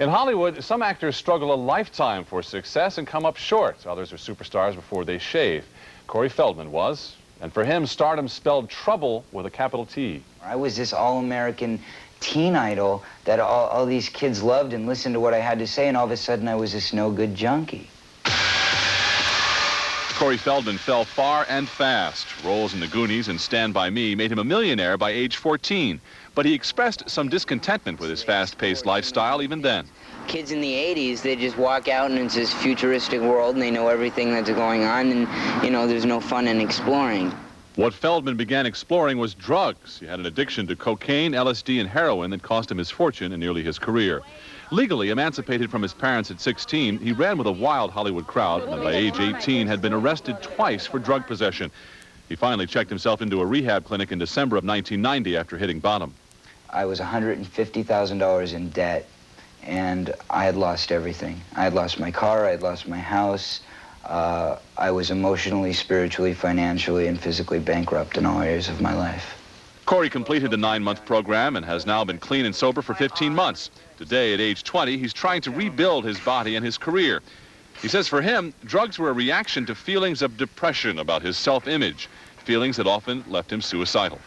In Hollywood, some actors struggle a lifetime for success and come up short. Others are superstars before they shave. Corey Feldman was, and for him, stardom spelled trouble with a capital T. I was this all-American teen idol that all these kids loved and listened to what I had to say, and all of a sudden I was this no-good junkie. Corey Feldman fell far and fast. Roles in The Goonies and Stand By Me made him a millionaire by age 14. But he expressed some discontentment with his fast-paced lifestyle even then. Kids in the 80s, they just walk out and it's this futuristic world and they know everything that's going on and, you know, there's no fun in exploring. What Feldman began exploring was drugs. He had an addiction to cocaine, LSD, and heroin that cost him his fortune and nearly his career. Legally emancipated from his parents at 16, he ran with a wild Hollywood crowd and by age 18 had been arrested twice for drug possession. He finally checked himself into a rehab clinic in December of 1990 after hitting bottom. I was $150,000 in debt, and I had lost everything. I had lost my car, I had lost my house. I was emotionally, spiritually, financially, and physically bankrupt in all areas of my life. Corey completed the 9-month program and has now been clean and sober for 15 months. Today, at age 20, he's trying to rebuild his body and his career. He says for him, drugs were a reaction to feelings of depression about his self-image, feelings that often left him suicidal.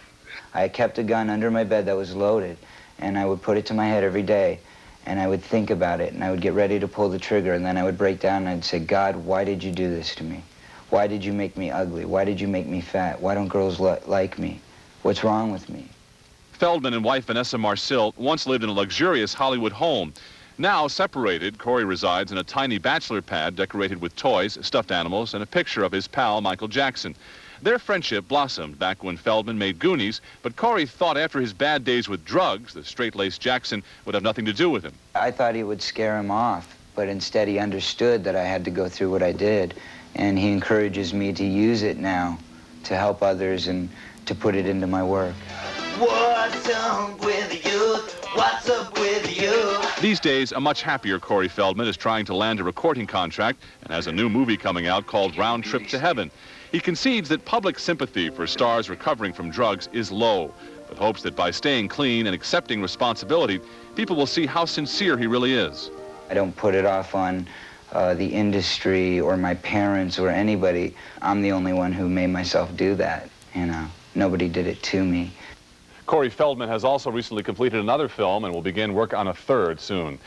I kept a gun under my bed that was loaded, and I would put it to my head every day, and I would think about it, and I would get ready to pull the trigger, and then I would break down and I'd say, God, why did you do this to me? Why did you make me ugly? Why did you make me fat? Why don't girls like me? What's wrong with me? Feldman and wife Vanessa Marcil once lived in a luxurious Hollywood home. Now separated, Corey resides in a tiny bachelor pad decorated with toys, stuffed animals, and a picture of his pal Michael Jackson. Their friendship blossomed back when Feldman made Goonies, but Corey thought after his bad days with drugs, the straight-laced Jackson would have nothing to do with him. I thought he would scare him off, but instead he understood that I had to go through what I did, and he encourages me to use it now to help others and to put it into my work. What's up with you? What's up with you? These days, a much happier Corey Feldman is trying to land a recording contract and has a new movie coming out called Round Trip to Heaven. He concedes that public sympathy for stars recovering from drugs is low, but hopes that by staying clean and accepting responsibility, people will see how sincere he really is. I don't put it off on the industry or my parents or anybody. I'm the only one who made myself do that, you know. Nobody did it to me. Corey Feldman has also recently completed another film and will begin work on a third soon.